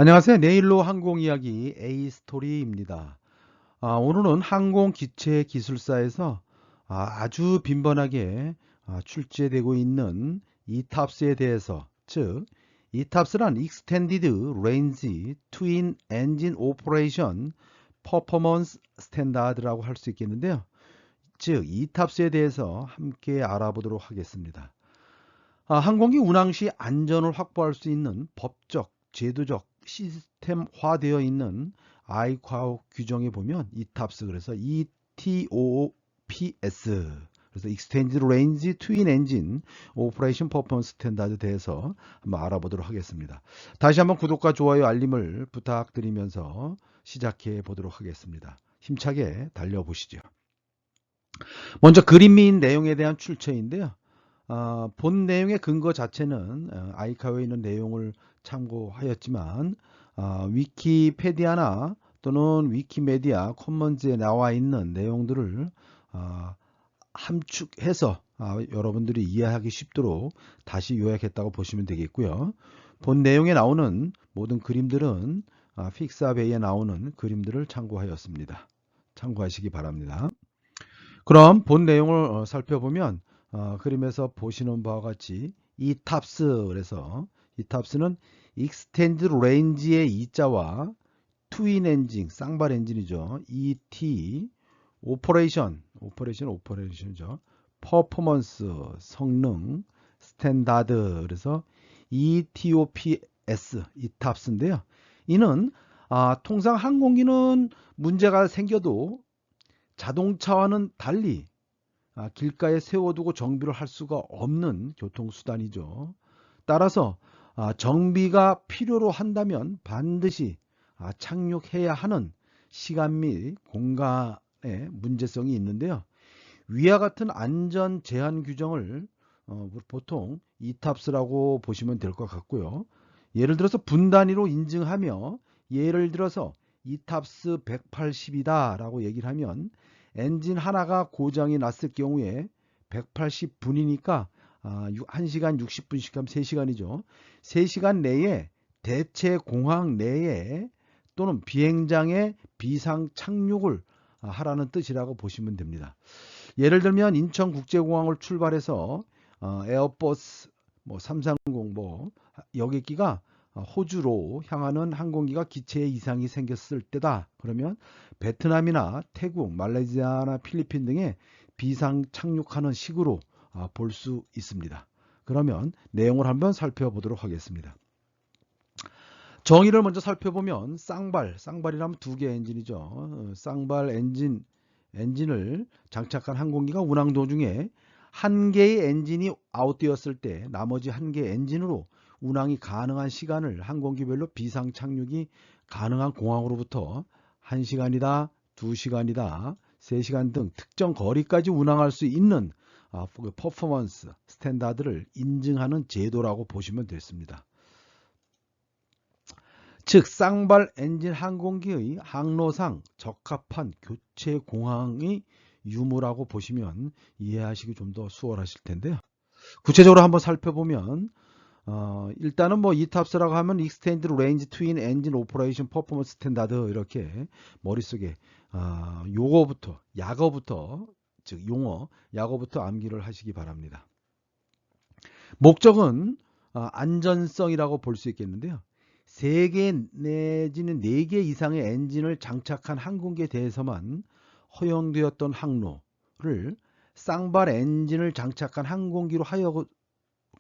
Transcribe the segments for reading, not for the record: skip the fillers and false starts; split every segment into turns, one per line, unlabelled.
안녕하세요. 내일로 항공 이야기 A스토리입니다. 오늘은 항공 기체 기술사에서 아주 빈번하게 출제되고 있는 ETAPS에 대해서, 즉 ETAPS란 Extended Range Twin Engine Operation Performance Standard라고 할 수 있겠는데요. 즉 ETAPS에 대해서 함께 알아보도록 하겠습니다. 항공기 운항 시 안전을 확보할 수 있는 법적, 제도적, 시스템화되어 있는 ICAO 규정에 보면 ETAPS, 그래서 ETOPS, 그래서 Extended Range Twin Engine Operation Performance Standard에 대해서 한번 알아보도록 하겠습니다. 다시 한번 구독과 좋아요, 알림을 부탁드리면서 시작해 보도록 하겠습니다. 힘차게 달려보시죠. 먼저 그림 및 내용에 대한 출처인데요. 본 내용의 근거 자체는 아이카오에 있는 내용을 참고하였지만 위키페디아나 또는 위키메디아 커먼즈에 나와 있는 내용들을 함축해서 여러분들이 이해하기 쉽도록 다시 요약했다고 보시면 되겠고요. 본 내용에 나오는 모든 그림들은 픽사베이에 나오는 그림들을 참고하였습니다. 참고하시기 바랍니다. 그럼 본 내용을 살펴보면 그림에서 보시는 바와 같이 ETAPS, 그래서 ETAPS는 Extended Range의 E자와 트윈 엔진, 쌍발 엔진이죠. ET, 오퍼레이션이죠. 퍼포먼스, 성능, 스탠다드, 그래서 ETOPS, ETAPS인데요. 이는 통상 항공기는 문제가 생겨도 자동차와는 달리 길가에 세워두고 정비를 할 수가 없는 교통수단이죠. 따라서 정비가 필요로 한다면 반드시 착륙해야 하는 시간 및 공간의 문제성이 있는데요. 위와 같은 안전 제한 규정을 보통 ETAPS라고 보시면 될 것 같고요. 예를 들어서 분 단위로 인증하며, 예를 들어서 ETAPS 180이다 라고 얘기를 하면 엔진 하나가 고장이 났을 경우에 180분이니까 1시간 60분씩 하면 3시간이죠. 3시간 내에 대체 공항 내에 또는 비행장에 비상 착륙을 하라는 뜻이라고 보시면 됩니다. 예를 들면 인천국제공항을 출발해서 에어버스 330 여객기가 호주로 향하는 항공기가 기체에 이상이 생겼을 때다. 그러면 베트남이나 태국, 말레이시아나 필리핀 등에 비상 착륙하는 식으로 볼 수 있습니다. 그러면 내용을 한번 살펴보도록 하겠습니다. 정의를 먼저 살펴보면 쌍발이라면 두 개의 엔진이죠. 쌍발 엔진을 장착한 항공기가 운항 도중에 한 개의 엔진이 아웃되었을 때 나머지 한 개의 엔진으로 운항이 가능한 시간을 항공기별로 비상 착륙이 가능한 공항으로부터 1시간이다, 2시간이다, 3시간 등 특정 거리까지 운항할 수 있는 퍼포먼스 스탠다드를 인증하는 제도라고 보시면 됐습니다. 즉 쌍발 엔진 항공기의 항로상 적합한 교체 공항의 유무라고 보시면 이해하시기 좀 더 수월하실 텐데요. 구체적으로 한번 살펴보면 일단은 ETAPS라고 하면 Extended Range Twin Engine Operation Performance Standard, 이렇게 머릿속에 약어부터 즉 약어부터 암기를 하시기 바랍니다. 목적은 안전성이라고 볼 수 있겠는데요. 3개 내지는 4개 이상의 엔진을 장착한 항공기에 대해서만 허용되었던 항로를 쌍발 엔진을 장착한 항공기로 하여금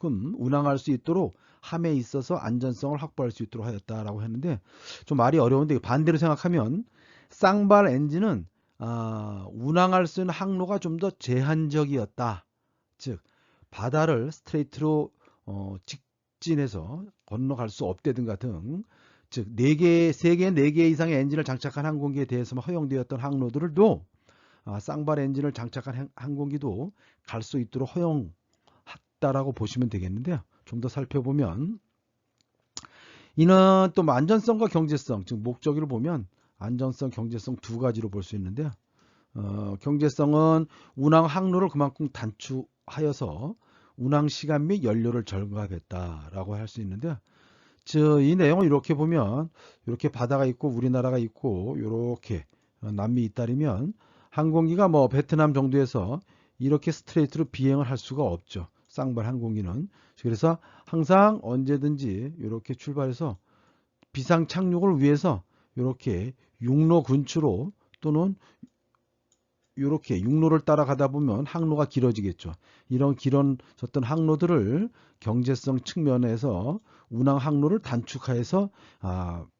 운항할 수 있도록 함에 있어서 안전성을 확보할 수 있도록 하였다라고 했는데, 좀 말이 어려운데 반대로 생각하면 쌍발 엔진은 운항할 수 있는 항로가 좀 더 제한적이었다. 즉 바다를 스트레이트로 직진해서 건너갈 수 없다든가 등, 즉 3개, 3개, 4개 이상의 엔진을 장착한 항공기에 대해서만 허용되었던 항로들도 쌍발 엔진을 장착한 항공기도 갈 수 있도록 허용했다라고 보시면 되겠는데요. 좀 더 살펴보면 이는 또 안전성과 경제성, 즉 목적을 보면 안전성, 경제성 두 가지로 볼 수 있는데요. 경제성은 운항 항로를 그만큼 단축하여서 운항 시간 및 연료를 절감했다라고 할 수 있는데요. 이 내용을 이렇게 보면 이렇게 바다가 있고 우리나라가 있고 이렇게 남미 이탈이면 항공기가 뭐 베트남 정도에서 이렇게 스트레이트로 비행을 할 수가 없죠. 쌍발 항공기는. 그래서 항상 언제든지 이렇게 출발해서 비상 착륙을 위해서 이렇게 육로 근처로 또는 이렇게 육로를 따라가다 보면 항로가 길어지겠죠. 이런 길어졌던 항로들을 경제성 측면에서 운항 항로를 단축하여서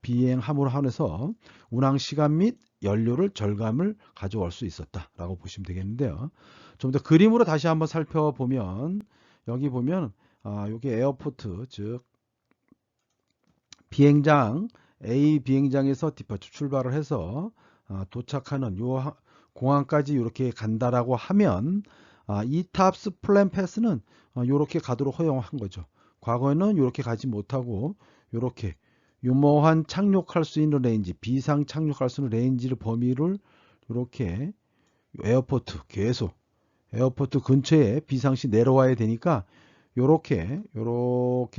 비행함으로 한해서 운항 시간 및 연료를 절감을 가져올 수 있었다라고 보시면 되겠는데요. 좀 더 그림으로 다시 한번 살펴보면 여기 보면 여기 에어포트 즉 비행장 A 비행장에서 디파처 출발을 해서 도착하는 요 공항까지 이렇게 간다라고 하면 이탑스 플랜 패스는 이렇게 가도록 허용한 거죠. 과거에는 이렇게 가지 못하고 이렇게 유모한 착륙할 수 있는 레인지, 비상 착륙할 수 있는 레인지를 범위를 이렇게 에어포트 계속 에어포트 근처에 비상시 내려와야 되니까 이렇게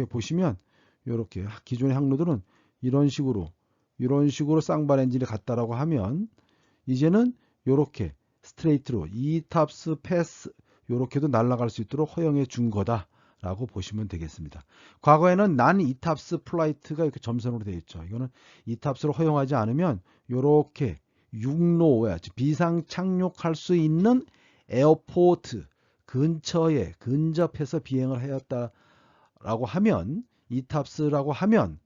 보시면 이렇게 기존의 항로들은 이런 식으로 쌍발 엔진이 갔다라고 하면 이제는 이렇게 스트레이트로 이탑스 패스 이렇게도 날아갈 수 있도록 허용해 준 거다라고 보시면 되겠습니다. 과거에는 난 이탑스 플라이트가 이렇게 점선으로 되어 있죠. 이거는 이탑스를 허용하지 않으면 이렇게 육로에 비상 착륙할 수 있는 에어포트 근처에 근접해서 비행을 하였다라고 하면 이탑스라고 하면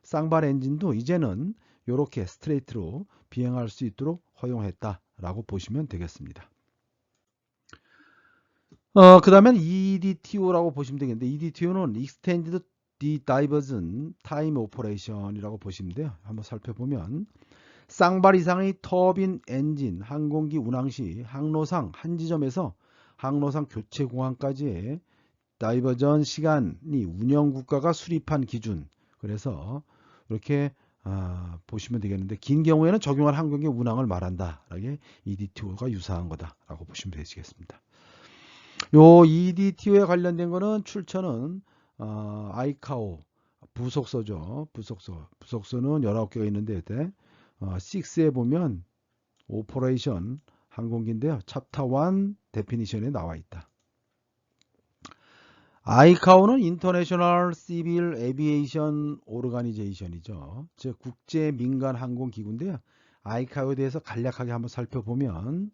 쌍발 엔진도 이제는 이렇게 스트레이트로 비행할 수 있도록 허용했다라고 보시면 되겠습니다. 그 다음엔 EDTO라고 보시면 되겠는데 EDTO는 Extended Diversion Time Operation이라고 보시면 돼요. 한번 살펴보면 쌍발 이상의 터빈 엔진 항공기 운항 시 항로상 한 지점에서 항로상 교체 공항까지의 다이버전 시간이 운영 국가가 수립한 기준. 그래서 이렇게 보시면 되겠는데 긴 경우에는 적용한 항공기 운항을 말한다. 이게 EDTO가 유사한 거다라고 보시면 되시겠습니다. 요 EDTO에 관련된 거는 출처는 아이카오 부속서죠. 부속서는 19개가 있는데 6에 보면 오퍼레이션 항공기인데요. 챕터 1 데피니션에 나와 있다. 아이카오는 인터내셔널 시빌 에비에이션 오르가니제이션이죠. 즉 국제 민간 항공 기구인데요. 아이카오에 대해서 간략하게 한번 살펴보면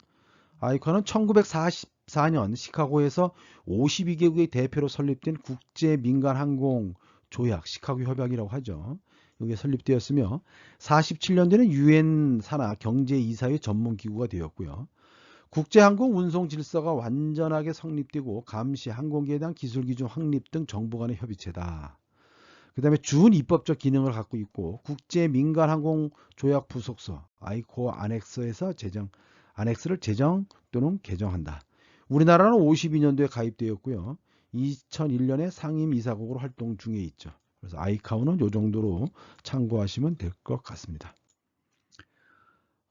아이카오는 1944년 시카고에서 52개국의 대표로 설립된 국제 민간 항공 조약 시카고 협약이라고 하죠. 여기에 설립되었으며 47년도에는 유엔 산하 경제이사회 전문 기구가 되었고요. 국제항공 운송 질서가 완전하게 성립되고 감시, 항공기에 대한 기술 기준 확립 등 정부 간의 협의체다. 그 다음에 준 입법적 기능을 갖고 있고 국제 민간 항공 조약 부속서 아이코어 안엑스에서 안엑스를 제정 또는 개정한다. 우리나라는 52년도에 가입되었고요. 2001년에 상임이사국으로 활동 중에 있죠. 그래서 아이카오는 이 정도로 참고하시면 될 것 같습니다.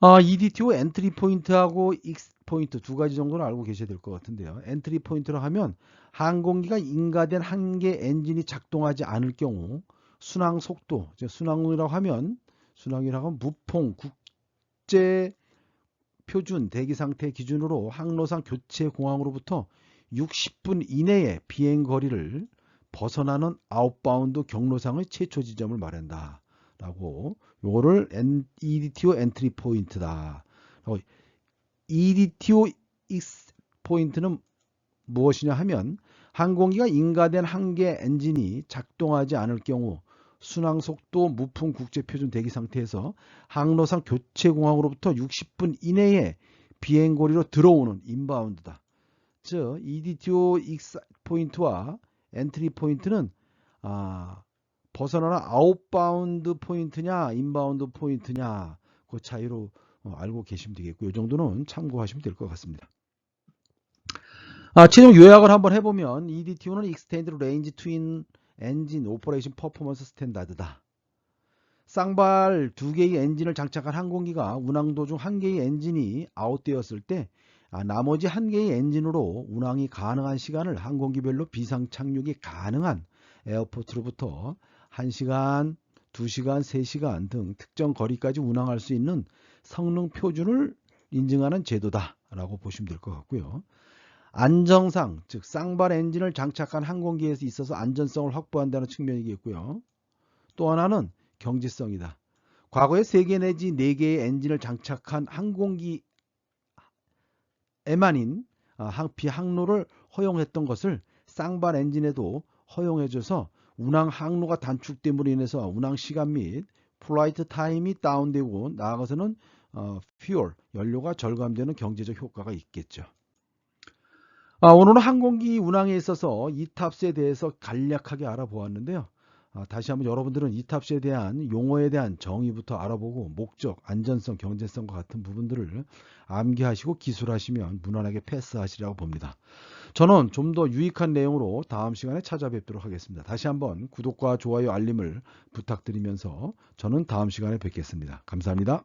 EDTO 엔트리 포인트하고 익스 포인트 두 가지 정도는 알고 계셔야 될 것 같은데요. 엔트리 포인트로 하면 항공기가 인가된 한개 엔진이 작동하지 않을 경우 순항 속도, 순항이라고 하면 무풍 국제 표준 대기 상태 기준으로 항로상 교체 공항으로부터 60분 이내에 비행 거리를 벗어나는 아웃바운드 경로상의 최초 지점을 말한다. 라고 요거를 EDTO 엔트리 포인트다. EDTO X 포인트는 무엇이냐 하면 항공기가 인가된 한개 엔진이 작동하지 않을 경우 순항 속도 무풍 국제 표준 대기 상태에서 항로상 교체 공항으로부터 60분 이내에 비행 거리로 들어오는 인바운드다. 즉 EDTO X 포인트와 엔트리 포인트는 벗어나는 아웃바운드 포인트냐 인바운드 포인트냐 그 차이로 알고 계시면 되겠고요. 이 정도는 참고하시면 될 것 같습니다. 최종 요약을 한번 해보면 EDTO는 Extended Range Twin Engine Operation Performance Standard다. 쌍발 두 개의 엔진을 장착한 항공기가 운항 도중 한 개의 엔진이 아웃되었을 때 나머지 한 개의 엔진으로 운항이 가능한 시간을 항공기별로 비상 착륙이 가능한 에어포트로부터 1시간, 2시간, 3시간 등 특정 거리까지 운항할 수 있는 성능 표준을 인증하는 제도다라고 보시면 될 것 같고요. 안정상, 즉 쌍발 엔진을 장착한 항공기에 있어서 안전성을 확보한다는 측면이겠고요. 또 하나는 경제성이다. 과거에 3개 내지 4개의 엔진을 장착한 항공기에만인 비항로를 허용했던 것을 쌍발 엔진에도 허용해줘서 운항 항로가 단축됨으로 인해서 운항 시간 및 플라이트 타임이 다운되고 나아가서는 퓨얼, 연료가 절감되는 경제적 효과가 있겠죠. 오늘은 항공기 운항에 있어서 이탑수에 대해서 간략하게 알아보았는데요. 다시 한번 여러분들은 이탑수에 대한 용어에 대한 정의부터 알아보고 목적, 안전성, 경제성과 같은 부분들을 암기하시고 기술하시면 무난하게 패스하시라고 봅니다. 저는 좀 더 유익한 내용으로 다음 시간에 찾아뵙도록 하겠습니다. 다시 한번 구독과 좋아요, 알림을 부탁드리면서 저는 다음 시간에 뵙겠습니다. 감사합니다.